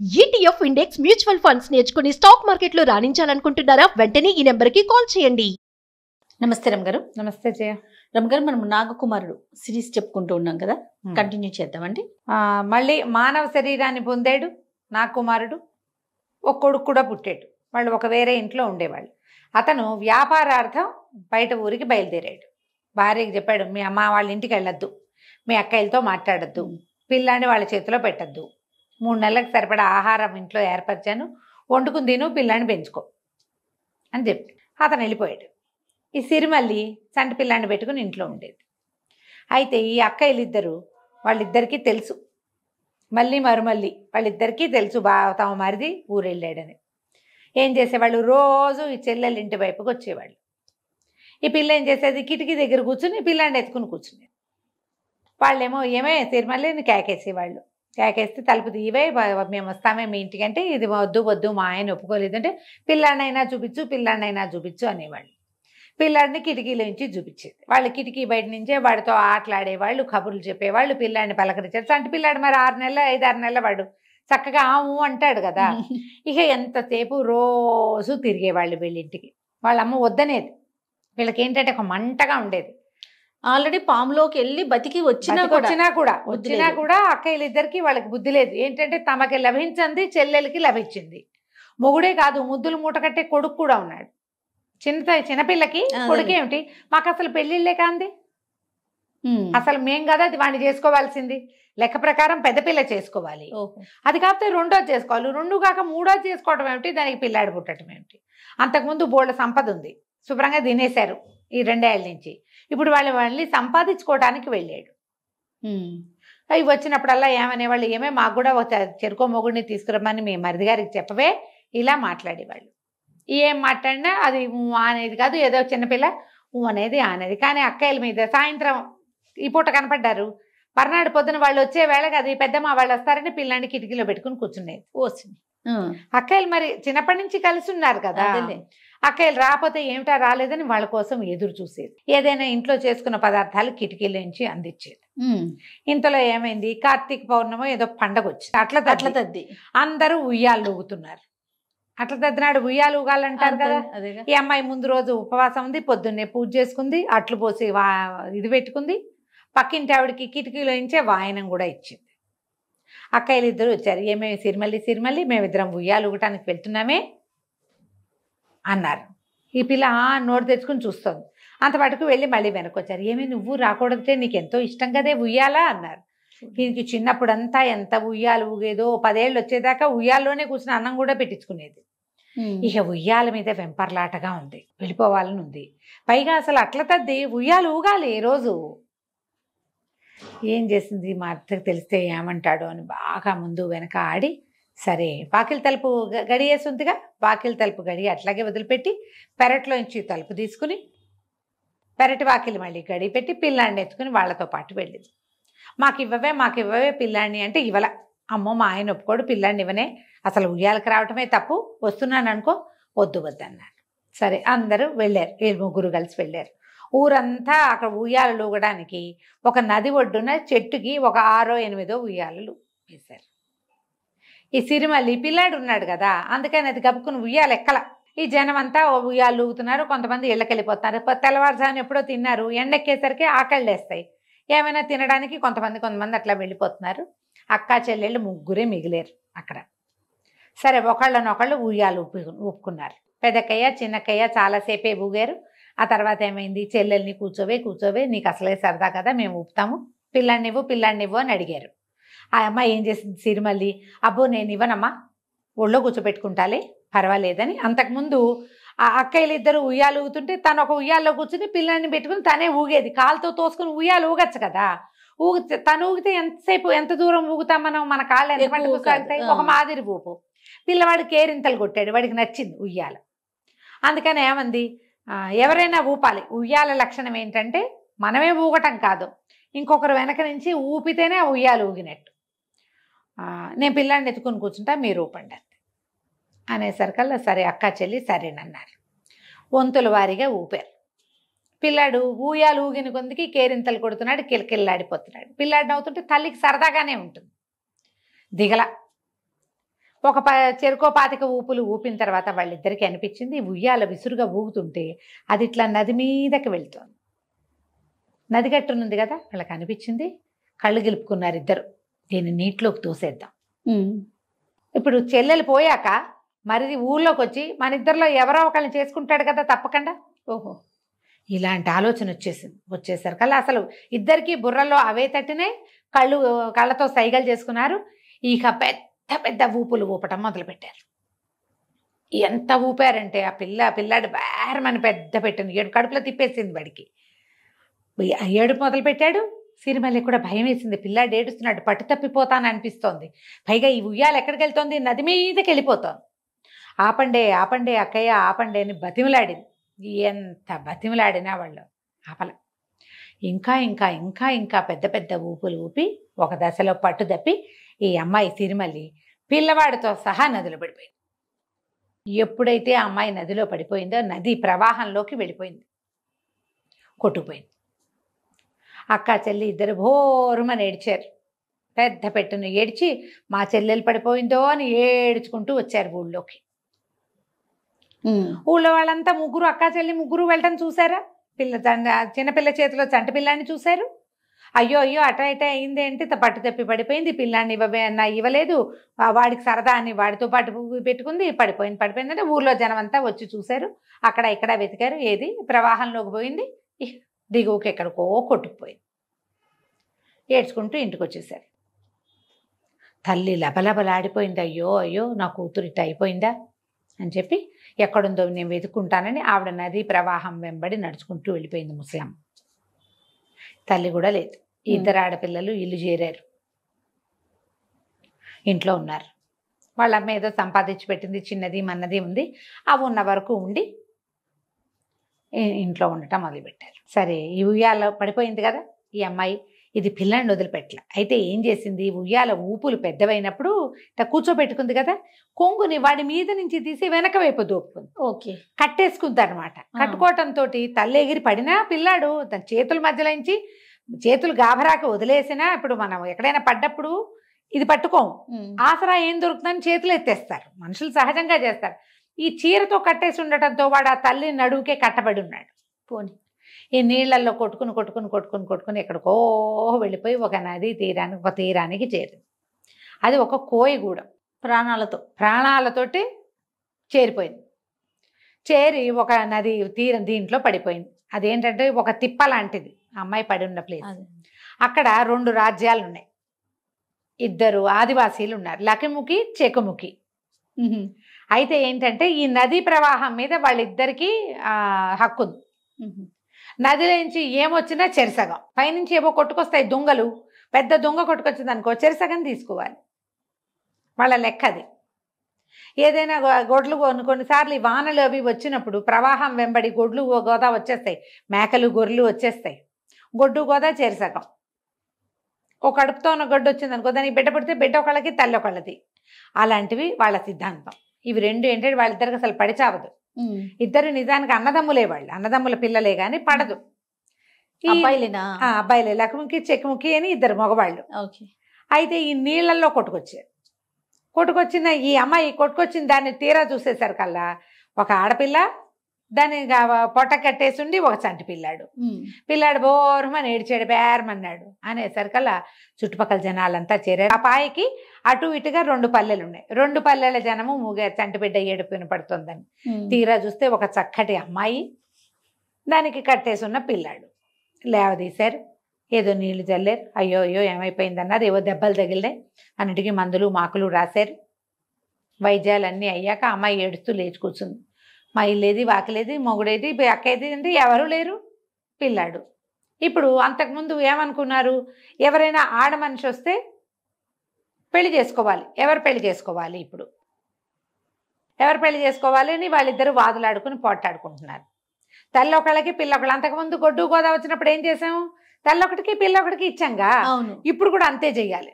ETF index mutual funds నేర్చుకుని stock మార్కెట్లో రాణించాలనుకుంటున్నారా? వెంటనే ఈ నెంబర్కి కాల్ చేయండి. నమస్తే రమగారు. నమస్తే జయ. రమగారు, మనం నాగకుమారుడు సిరీస్ చెప్పుకుంటూ ఉన్నాం కదా, కంటిన్యూ చేద్దామండి. మళ్ళీ మానవ శరీరాన్ని పొందాడు నా కుమారుడు. ఒక కొడుకు కూడా పుట్టాడు. వాళ్ళు ఒక వేరే ఇంట్లో ఉండేవాళ్ళు. అతను వ్యాపారార్థం బయట ఊరికి బయలుదేరాడు. భార్యకి చెప్పాడు, మీ అమ్మ వాళ్ళ ఇంటికి వెళ్ళొద్దు, మీ అక్కయ్యలతో మాట్లాడద్దు, పిల్లాన్ని వాళ్ళ చేతిలో పెట్టద్దు, 3 నెలలకు సరిపడా ఆహారం ఇంట్లో ఏర్పరిచాను, వండుకుని తిను, పిల్లాన్ని పెంచుకో అని చెప్పి అతను వెళ్ళిపోయాడు. ఈ సిరిమల్లి చంటి పిల్లాన్ని పెట్టుకుని ఇంట్లో ఉండేది. అయితే ఈ అక్కయ్యలిద్దరూ వాళ్ళిద్దరికీ తెలుసు, మళ్ళీ మరుమల్లి వాళ్ళిద్దరికీ తెలుసు తమ మరిది ఊరెళ్ళాడని. ఏం చేసేవాళ్ళు, రోజు ఈ చెల్లెళ్ళ ఇంటి వైపుకి వచ్చేవాళ్ళు. ఈ పిల్ల ఏం చేసేది, కిటికీ దగ్గర కూర్చుని పిల్లాన్ని ఎత్తుకుని కూర్చునేది. వాళ్ళేమో ఏమే సిరిమల్లిని కేకేసేవాళ్ళు. కేకేస్తే తలుపు తీవే, మేము వస్తామే మీ ఇంటికి అంటే, ఇది వద్దు వద్దు మా ఆయన ఒప్పుకోలేదు అంటే, పిల్లాడినైనా చూపించు పిల్లాడినైనా చూపించు అనేవాళ్ళు. పిల్లాడిని కిటికీలోంచి చూపించేది. వాళ్ళు కిటికీ బయట నుంచే వాడితో ఆటలాడేవాళ్ళు, కబుర్లు చెప్పేవాళ్ళు, పిల్లాడిని పలకరించారు. అంటే పిల్లాడు మరి 6 నెలలు 5-6 నెలల వాడు చక్కగా ఆము అంటాడు కదా. ఇక ఎంతసేపు రోజు తిరిగేవాళ్ళు వీళ్ళింటికి. వాళ్ళమ్మ వద్దనేది. వీళ్ళకి ఏంటంటే ఒక మంటగా ఉండేది. ఆల్రెడీ పాములోకి వెళ్ళి బతికి వచ్చినా కూడా అక్కయ్యలిద్దరికి వాళ్ళకి బుద్ధి లేదు. ఏంటంటే తమకి లభించింది చెల్లెలకి లభించింది. మొగుడే కాదు, ముద్దులు మూట కట్టే కొడుకు కూడా ఉన్నాడు. చిన్నపిల్లకి కొడుకేమిటి, మాకు అసలు పెళ్ళిళ్ళే కాంది, అసలు మేం కదా అది వాడిని చేసుకోవాల్సింది. లెక్క ప్రకారం పెద్ద పిల్ల చేసుకోవాలి, అది కాకపోతే రెండోది చేసుకోవాలి, 2 కాక 3ఓది చేసుకోవటం ఏమిటి, దానికి పిల్లాడు పుట్టడం ఏమిటి. అంతకుముందు బోళ్ళ సంపద ఉంది, శుభ్రంగా తినేశారు ఈ 2 ఏళ్ళ నుంచి. ఇప్పుడు వాళ్ళని సంపాదించుకోవడానికి వెళ్ళాడు. అవి వచ్చినప్పుడల్లా ఏమనేవాళ్ళు, ఏమే మాకు కూడా ఒక చెరుకో మొగుడిని తీసుకురమ్మని మీ మరిది గారికి చెప్పవే, ఇలా మాట్లాడేవాళ్ళు. ఏం మాట్లాడినా అది అనేది కాదు, ఏదో చిన్నపిల్ల అనేది అనేది. కానీ అక్కయ్యల మీద సాయంత్రం ఈ పూట కనపడ్డారు, మర్నాడు పొద్దున వాళ్ళు వచ్చే వేళకి అది పెద్దమ్మ వాళ్ళు వస్తారని పిల్లాన్ని కిటికీలో పెట్టుకుని కూర్చునేది. వచ్చింది అక్కయ్యలు మరి చిన్నప్పటి నుంచి కలిసి ఉన్నారు కదా, అక్కయ్యలు రాకపోతే ఏమిటా రాలేదని వాళ్ళ కోసం ఎదురు చూసేది. ఏదైనా ఇంట్లో చేసుకున్న పదార్థాలు కిటికీల నుంచి అందించేది. ఇంతలో ఏమైంది, కార్తీక పౌర్ణమో ఏదో పండగ వచ్చింది, అట్ల తద్ది. అందరూ ఉయ్యాలు ఊగుతున్నారు. అట్ల తద్దినాడు ఉయ్యాలు ఊగాలంటారు కదా. ఈ అమ్మాయి ముందు రోజు ఉపవాసం ఉంది, పొద్దున్నే పూజ చేసుకుంది, అట్లు పోసి ఇది పెట్టుకుంది. పక్కింటి ఆవిడకి కిటికీలో నుంచే వాయనం కూడా ఇచ్చింది. అక్కయ్యలు ఇద్దరు వచ్చారు, ఏమేమి సిరిమల్లి మేమిద్దరం ఉయ్యాలు ఊగటానికి వెళ్తున్నామే అన్నారు. ఈ పిల్ల నోరు తెచ్చుకుని చూస్తుంది. అంతపాటుకు వెళ్ళి మళ్ళీ వెనక్కి వచ్చారు. ఏమి నువ్వు రాకూడదంటే నీకు ఎంతో ఇష్టం కదే ఉయ్యాలా అన్నారు. దీనికి చిన్నప్పుడంతా ఎంత ఉయ్యాలు ఊగేదో, 10 ఏళ్ళు వచ్చేదాకా ఉయ్యాల్లోనే కూర్చుని అన్నం కూడా పెట్టించుకునేది. ఇక ఉయ్యాల మీద వెంపర్లాటగా ఉంది, వెళ్ళిపోవాలని ఉంది. పైగా అసలు అట్ల తద్ది ఉయ్యాలు ఊగాలి రోజు. ఏం చేసింది, మా అత్తకు తెలిస్తే ఏమంటాడో అని బాగా ముందు వెనక ఆడి, సరే వాకిలి తలుపు గడి వేసి ఉందిగా, వాకిలి తలుపు గడి అట్లాగే వదిలిపెట్టి పెరట్లోంచి తలుపు తీసుకుని పెరటి వాకిలి మళ్ళీ గడి పెట్టి పిల్లాడిని ఎత్తుకుని వాళ్ళతో పాటు వెళ్ళింది. మాకు ఇవ్వవే పిల్లాడిని అంటే ఇవ్వల. అమ్మో మా ఆయన ఒప్పుకోడు, పిల్లాడిని ఇవ్వనే, అసలు ఉయ్యాలకు రావటమే తప్పు, వస్తున్నాను అనుకో, వద్దు అన్నారు. సరే అందరూ వెళ్ళారు, 7 కలిసి వెళ్ళారు. ఊరంతా అక్కడ ఉయ్యాలలు ఊగడానికి ఒక నది ఒడ్డున చెట్టుకి ఒక 6-8 ఉయ్యాలలు వేశారు. ఈ సిరిమల్లి పిల్లాడు ఉన్నాడు కదా, అందుకని అది గబుక్కుని ఉయ్యాలు ఎక్కల. ఈ జనం అంతా ఉయ్యాలు ఊగుతున్నారు, కొంతమంది ఇళ్ళకెళ్ళిపోతున్నారు. తెల్లవారుజామున ఎప్పుడో తిన్నారు, ఎండెక్కేసరికి ఆకళ్ళేస్తాయి, ఏమైనా తినడానికి కొంతమంది అట్లా వెళ్ళిపోతున్నారు. అక్క చెల్లెళ్ళు 3 మిగిలేరు అక్కడ. సరే ఒకళ్ళనొకళ్ళు ఉయ్యాలు ఊపుకున్నారు. పెద్దక్కయ్య చిన్నక్కయ్య చాలాసేపే ఊగారు. ఆ తర్వాత ఏమైంది, చెల్లెల్ని కూర్చోవే నీకు అసలే సరదా కదా, మేము ఊపుతాము, పిల్లాడినివ్వు అని అడిగారు. ఆ అమ్మ ఏం చేసింది, సిరిమల్లి, అబ్బో నేను ఇవ్వనమ్మా, ఒళ్ళో కూర్చోబెట్టుకుంటాలే పర్వాలేదని. అంతకుముందు ఆ అక్కయ్యలు ఇద్దరు ఉయ్యాలు ఊగుతుంటే తను ఒక ఉయ్యాల్లో కూర్చుని పిల్లాడిని పెట్టుకుని తనే ఊగేది. కాలుతో తోసుకుని ఉయ్యాలు ఊగచ్చు కదా. తను ఊగితే ఎంతసేపు, ఎంత దూరం ఊగుతాం మనం, మన కాళ్ళు ఎంత మట్టుకు సాగుతాయి, ఒక మాదిరి ఊపు. పిల్లవాడు కేరింతలు కొట్టాడు, వాడికి నచ్చింది ఉయ్యాల. అందుకని ఏమంది, ఎవరైనా ఊపాలి. ఉయ్యాల లక్షణం ఏంటంటే మనమే ఊగటం కాదు, ఇంకొకరు వెనక నుంచి ఊపితేనే ఉయ్యాలు ఊగినట్టు. నేను పిల్లాడిని ఎత్తుకుని కూర్చుంటా, మీరు ఊపండి అనేసరికల్లా సరే అక్క చెల్లి సరేనన్నారు. వంతుల వారీగా ఊపారు. పిల్లాడు ఊయాలు ఊగిన కొందికి కేరింతలు కొడుతున్నాడు, కిలకిల్లాడిపోతున్నాడు. పిల్లాడు నవ్వుతుంటే తల్లికి సరదాగానే ఉంటుంది, దిగల. ఒక చెరుకో పాతిక ఊపులు ఊపిన తర్వాత వాళ్ళిద్దరికి అనిపించింది ఉయ్యాల విసురుగా ఊగుతుంటే అది ఇట్లా నది మీదకి వెళ్తుంది. నది గట్టునుంది కదా, వాళ్ళకి అనిపించింది. కళ్ళు గెలుపుకున్నారు ఇద్దరు, దీన్ని నీటిలోకి తోసేద్దాం. ఇప్పుడు చెల్లెలు పోయాక మరిది ఊళ్ళోకి వచ్చి మన ఇద్దరిలో ఎవరో ఒకళ్ళని చేసుకుంటాడు కదా తప్పకుండా. ఓహో, ఇలాంటి ఆలోచన వచ్చేసరికల్లా అసలు ఇద్దరికి బుర్రలో అవే తట్టినాయి. కళ్ళతో సైగలు చేసుకున్నారు. ఇక పెద్ద పెద్ద ఊపులు ఊపటం మొదలుపెట్టారు. ఎంత ఊపారంటే ఆ పిల్లాడు బేరమని పెద్ద పెట్టింది, ఏడు కడుపులో తిప్పేసింది వాడికి. ఏడుపు మొదలు పెట్టాడు. సిరిమల్లి కూడా భయం వేసింది, పిల్లాడు ఏడుస్తున్నాడు, పట్టు తప్పిపోతాను అనిపిస్తోంది. పైగా ఈ ఉయ్యాలు ఎక్కడికి వెళ్తోంది, నది మీదకి వెళ్ళిపోతోంది. ఆపండే ఆపండే అక్కయ్య ఆపండే అని బతిమలాడింది. ఎంత బతిమలాడినా వాళ్ళు ఆపల. ఇంకా ఇంకా ఇంకా ఇంకా పెద్ద పెద్ద ఊపులు ఊపి ఒక దశలో పట్టు తప్పి ఈ అమ్మాయి సిరిమల్లి పిల్లవాడితో సహా నదిలో పడిపోయింది. ఎప్పుడైతే ఆ అమ్మాయి నదిలో పడిపోయిందో నది ప్రవాహంలోకి వెళ్ళిపోయింది, కొట్టుకుపోయింది. అక్క చెల్లి ఇద్దరు భోరుమని ఏడ్చారు. పెద్ద పెట్టును ఏడ్చి మా చెల్లెలు పడిపోయిందో అని ఏడ్చుకుంటూ వచ్చారు ఊళ్ళోకి. ఊళ్ళో వాళ్ళంతా ముగ్గురు అక్క చెల్లి ముగ్గురు వెళ్ళటం చూసారా. చిన్నపిల్ల చేతిలో చంటి పిల్లాన్ని చూశారు. అయ్యో అయ్యో అట ఇట అయింది ఏంటి, పట్టు తప్పి పడిపోయింది, పిల్లాన్ని ఇవ్వవే అన్నా ఇవ్వలేదు, వాడికి సరదా అని వాడితో పాటు పెట్టుకుంది, పడిపోయిందంటే ఊర్లో జనం అంతా వచ్చి చూశారు. అక్కడ ఇక్కడ వెతికారు, ఏది ప్రవాహంలోకి పోయింది, దిగువకి ఎక్కడికో కొట్టుకుపోయింది. ఏడ్చుకుంటూ ఇంటికి వచ్చేసారు. తల్లి లబలబలాడిపోయింది. అయ్యో అయ్యో నా కూతురు ఇట్ట అయిపోయిందా అని చెప్పి ఎక్కడుందో నేను వెతుక్కుంటానని ఆవిడ నదీ ప్రవాహం వెంబడి నడుచుకుంటూ వెళ్ళిపోయింది. ముసలమ్మ తల్లి కూడా లేదు. ఇద్దరు ఆడపిల్లలు ఇల్లు చేరారు, ఇంట్లో ఉన్నారు. వాళ్ళ అమ్మ ఏదో సంపాదించి పెట్టింది, చిన్నది మన్నది ఉంది, అవి ఉన్న వరకు ఉండి ఇంట్లో ఉండటం మొదలుపెట్టారు. సరే ఈ ఉయ్యాల పడిపోయింది కదా ఈ అమ్మాయి, ఇది పిల్లని వదిలిపెట్టలే. అయితే ఏం చేసింది, ఉయ్యాల ఊపులు పెద్దవైనప్పుడు ఇట్లా కూర్చోబెట్టుకుంది కదా, కొంగుని వాడి మీద నుంచి తీసి వెనక వైపు దోపుకుంది. ఓకే, కట్టేసుకుంది అనమాట. కట్టుకోవటంతో తల్లి ఎగిరి పడినా పిల్లాడు తన చేతుల మధ్యలోంచి చేతులు గాభరాకి వదిలేసినా, ఇప్పుడు మనం ఎక్కడైనా పడ్డప్పుడు ఇది పట్టుకోము, ఆసరా ఏం దొరుకుతుందని చేతులు ఎత్తేస్తారు, మనుషులు సహజంగా చేస్తారు. ఈ చీరతో కట్టేసి ఉండటంతో వాడు ఆ తల్లి నడువుకే కట్టబడి ఉన్నాడు. పోని ఈ నీళ్లలో కొట్టుకుని కొట్టుకుని కొట్టుకుని కొట్టుకుని ఎక్కడికో వెళ్ళిపోయి ఒక నది తీరానికి చేరింది. అది ఒక కోయిగూడెం, ప్రాణాలతోటి చేరిపోయింది. చేరి ఒక నది తీరం దీంట్లో పడిపోయింది. అదేంటంటే ఒక తిప్ప లాంటిది అమ్మాయి పడి ఉన్న ప్లేస్. అక్కడ 2 రాజ్యాలు ఉన్నాయి, ఇద్దరు ఆదివాసీలు ఉన్నారు, లకిముఖి చెకుముఖి. అయితే ఏంటంటే ఈ నదీ ప్రవాహం మీద వాళ్ళిద్దరికీ హక్కు ఉంది. నదిలోంచి ఏమొచ్చినా చెరసగం, పైనుంచి ఏవో కొట్టుకొస్తాయి దొంగలు, పెద్ద దొంగ కొట్టుకొచ్చింది అనుకో చెరసగం తీసుకోవాలి, వాళ్ళ లెక్క అది. ఏదైనా గొడ్లు కొన్నిసార్లు ఈ వానలు అవి వచ్చినప్పుడు ప్రవాహం వెంబడి గొడ్లు గోదా వచ్చేస్తాయి, మేకలు గొర్రెలు వచ్చేస్తాయి, గొడ్డు గోదా చెరసగం. ఒక కడుపుతో ఉన్న గొడ్డు వచ్చింది అనుకో, దానికి బిడ్డ పడితే బిడ్డ ఒకళ్ళకి తల్లి ఒకళ్ళది. అలాంటివి వాళ్ళ సిద్ధాంతం. ఇవి రెండు ఏంటంటే వాళ్ళిద్దరికి అసలు పడి చావదు. ఇద్దరు నిజానికి అన్నదమ్ములే, వాళ్ళు అన్నదమ్ముల పిల్లలే కానీ పడదు. అబ్బాయిలే, లకుముఖి చెక్కుముఖి అని ఇద్దరు మగవాళ్ళు. అయితే ఈ నీళ్లలో కొట్టుకొచ్చిన ఈ అమ్మాయి కొట్టుకొచ్చిన దాన్ని తీరా చూసేసరికల్లా ఒక ఆడపిల్ల, దాన్ని పొట్ట కట్టేసి ఉండి ఒక చంటి పిల్లాడు బోరమని ఏడ్చాడు, బేరమన్నాడు. అనేసరికల్లా చుట్టుపక్కల జనాలంతా చేరారు. ఆ పాయకి అటు ఇటుగా 2 పల్లెలు ఉన్నాయి. 2 పల్లెల జనము చంటి బిడ్డ ఏడుపు వినపడుతుందని తీరా చూస్తే ఒక చక్కటి అమ్మాయి, దానికి కట్టేసి ఉన్న పిల్లాడు. లేవదీశారు, ఏదో నీళ్లు చల్లారు. అయ్యో అయ్యో ఏమైపోయిందన్నారు, ఏవో దెబ్బలు తగిలినాయి, అన్నిటికీ మందులు మాకులు రాశారు. వైద్యాలన్నీ అయ్యాక అమ్మాయి ఏడుస్తూ లేచి కూర్చుంది. మా ఇల్లేది వాకిలేది మొగుడేది అక్కేది అంటే ఎవరూ లేరు, పిల్లాడు. ఇప్పుడు అంతకుముందు ఏమనుకున్నారు, ఎవరైనా ఆడ మనిషి వస్తే పెళ్లి చేసుకోవాలి, ఎవరు పెళ్లి చేసుకోవాలి, ఇప్పుడు ఎవరు పెళ్లి చేసుకోవాలి అని వాళ్ళిద్దరూ వాదులాడుకుని పోట్లాడుకుంటున్నారు. తల్లి ఒకళ్ళకి పిల్ల ఒకళ్ళు. అంతకుముందు గొడ్డు గోదా వచ్చినప్పుడు ఏం చేసాము, తల్లి ఒకటికి పిల్ల ఒకటికి ఇచ్చాంగా, ఇప్పుడు కూడా అంతే చెయ్యాలి,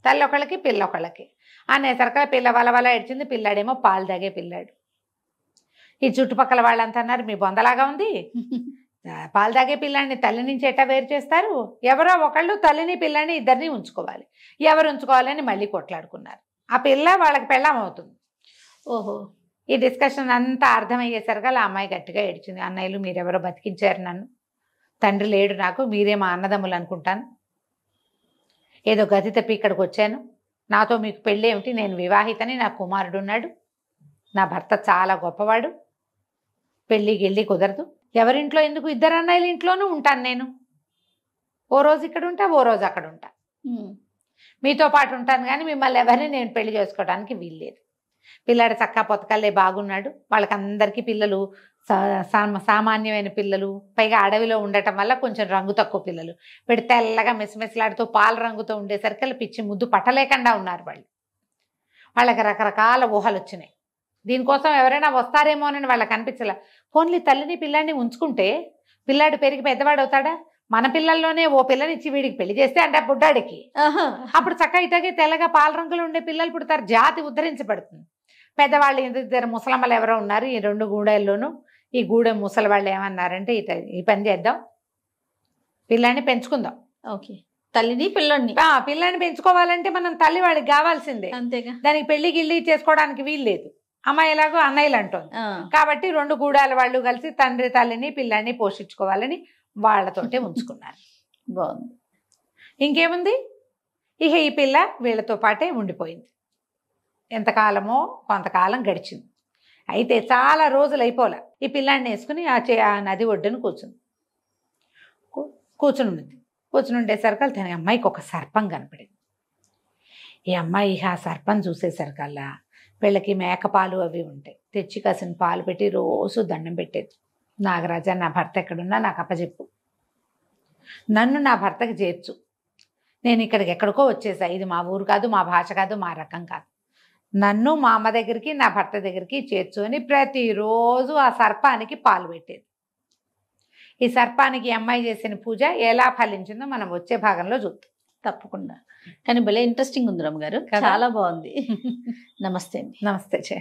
తల్లి ఒకళ్ళకి పిల్ల ఒకళ్ళకి. అనేసరికి పిల్ల వలవల ఏడ్చింది, పిల్లాడేమో పాలు తాగే పిల్లాడు. ఈ చుట్టుపక్కల వాళ్ళంతా అన్నారు, మీ బొందలాగా ఉంది, పాలు తాగే పిల్లాడిని తల్లి నుంచి ఎట్టా వేరు చేస్తారు, ఎవరో ఒకళ్ళు తల్లిని పిల్లాడిని ఇద్దరిని ఉంచుకోవాలి, ఎవరు ఉంచుకోవాలని మళ్ళీ కొట్లాడుకున్నారు. ఆ పిల్ల వాళ్ళకి పెళ్ళాం అవుతుంది. ఓహో. ఈ డిస్కషన్ అంతా అర్థమయ్యేసరికి ఆ అమ్మాయి గట్టిగా ఏడ్చింది. అన్నయ్యలు మీరెవరో బతికించారు నన్ను, తండ్రి లేడు నాకు, మీరే మా అన్నదమ్ములు అనుకుంటాను, ఏదో గతి తప్పి ఇక్కడికి వచ్చాను, నాతో మీకు పెళ్ళి ఏమిటి, నేను వివాహితని, నా కుమారుడు ఉన్నాడు, నా భర్త చాలా గొప్పవాడు, పెళ్ళి గిళ్ళి కుదరదు, ఎవరింట్లో ఎందుకు, ఇద్దరు అన్నయ్యల ఇంట్లోనూ ఉంటాను నేను, ఓ రోజు ఇక్కడ ఉంటా ఓ రోజు అక్కడ ఉంటా, మీతో పాటు ఉంటాను కానీ మిమ్మల్ని ఎవరిని నేను పెళ్లి చేసుకోవడానికి వీల్లేదు. పిల్లాడు చక్కా పొతకల్లే బాగున్నాడు, వాళ్ళకందరికీ పిల్లలు సామాన్యమైన పిల్లలు, పైగా అడవిలో ఉండటం వల్ల కొంచెం రంగు తక్కువ పిల్లలు, వీడు తెల్లగా మెసిమెసిలాడుతూ పాల రంగుతో ఉండేసరికి పిచ్చి ముద్దు పట్టలేకుండా ఉన్నారు వాళ్ళు. వాళ్ళకి రకరకాల ఊహలు వచ్చినాయి. దీనికోసం ఎవరైనా వస్తారేమోనని వాళ్ళకి అనిపించలే. ఫోన్లీ తల్లిని పిల్లాడిని ఉంచుకుంటే పిల్లాడు పెరిగి పెద్దవాడు అవుతాడా, మన పిల్లల్లోనే ఓ పిల్లనిచ్చి వీడికి పెళ్లి చేస్తే అంటే బుడ్డాడికి అప్పుడు చక్క ఇటగే తెల్లగా పాల రంగులు ఉండే పిల్లలు పుడతారు, జాతి ఉద్ధరించబడుతుంది. పెద్దవాళ్ళు ఇద్దరు ముసలమ్మలు ఎవరో ఉన్నారు ఈ 2 గూడెల్లోనూ. ఈ గూడెం ముసలి వాళ్ళు ఏమన్నారంటే ఈ పని చేద్దాం, పిల్లాన్ని పెంచుకుందాం. ఓకే, తల్లిని పిల్లని పిల్లాన్ని పెంచుకోవాలంటే మనం తల్లి వాడికి కావాల్సిందే, అంతేగా. దానికి పెళ్లి గిళ్ళి చేసుకోవడానికి వీల్లేదు. అమ్మాయి ఎలాగో అన్నయ్యలు అంటుంది కాబట్టి 2 గూడాల వాళ్ళు కలిసి తండ్రి తల్లిని పిల్లాన్ని పోషించుకోవాలని వాళ్ళతోటే ఉంచుకున్నారు. బాగుంది. ఇంకేముంది, ఇక ఈ పిల్ల వీళ్ళతో పాటే ఉండిపోయింది. ఎంతకాలమో కొంతకాలం గడిచింది. అయితే చాలా రోజులు అయిపోలే. ఈ పిల్లాన్ని వేసుకుని ఆ నది ఒడ్డును కూర్చుని ఉండేసరికి తన అమ్మాయికి ఒక సర్పం కనపడింది. ఈ అమ్మాయి ఆ సర్పం చూసేసరికల్లా వీళ్ళకి మేకపాలు అవి ఉంటాయి, తెచ్చి కాసిన పాలు పెట్టి రోజు దండం పెట్టేది. నాగరాజా, నా భర్త ఎక్కడున్నా నాకు అప్పచెప్పు, నన్ను నా భర్తకి చేర్చు, నేను ఇక్కడికి ఎక్కడికో వచ్చేసా, ఇది మా ఊరు కాదు, మా భాష కాదు, మా రకం కాదు, నన్ను మా అమ్మ దగ్గరికి నా భర్త దగ్గరికి చేర్చు అని ప్రతిరోజు ఆ సర్పానికి పాలు పెట్టేది. ఈ సర్పానికి అమ్మాయి చేసిన పూజ ఎలా ఫలించిందో మనం వచ్చే భాగంలో చూద్దాం. తప్పకుండా. కానీ భలే ఇంట్రెస్టింగ్ ఉంది రమ్మ గారు, చాలా బాగుంది. నమస్తే అండి. నమస్తే చే.